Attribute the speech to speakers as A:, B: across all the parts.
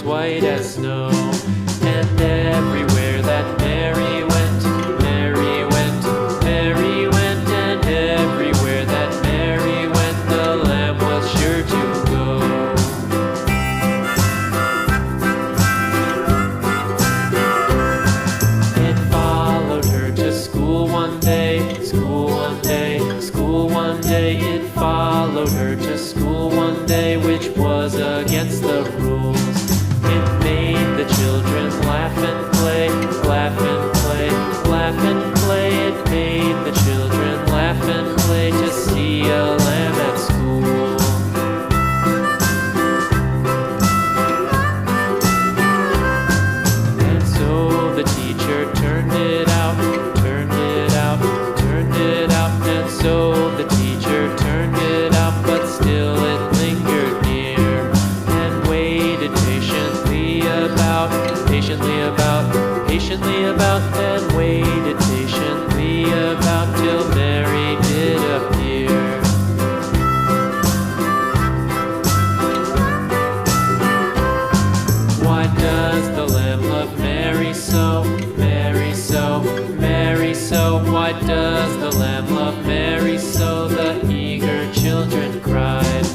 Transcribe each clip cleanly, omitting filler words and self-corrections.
A: white as snow. And everywhere that Mary went, Mary went, Mary went, and everywhere that Mary went, the lamb was sure to go. It followed her to school one day, school one day, school one day. It followed her to school one day, which was against the rules. It made the children laugh and play, laugh and play, laugh and play. It made the children laugh and play to see a lamb at school. And so the teacher turned it out, turned it out, turned it out. And so the teacher turned it out, but still it lingered near and waited patiently about, and waited patiently about till Mary did appear. Why does the lamb love Mary so, Mary so, Mary so? Why does the lamb love Mary so? The eager children cried.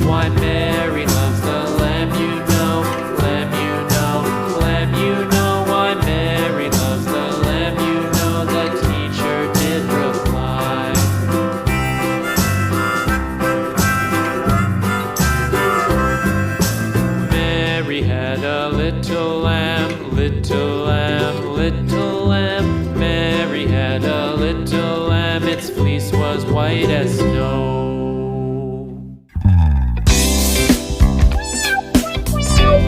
A: Why Mary loves the lamb, you know, lamb, you know, lamb, you know. Why Mary loves the lamb, you know, the teacher did reply. Mary had a little lamb, little lamb, little lamb. Mary had a little lamb, its fleece was white as snow.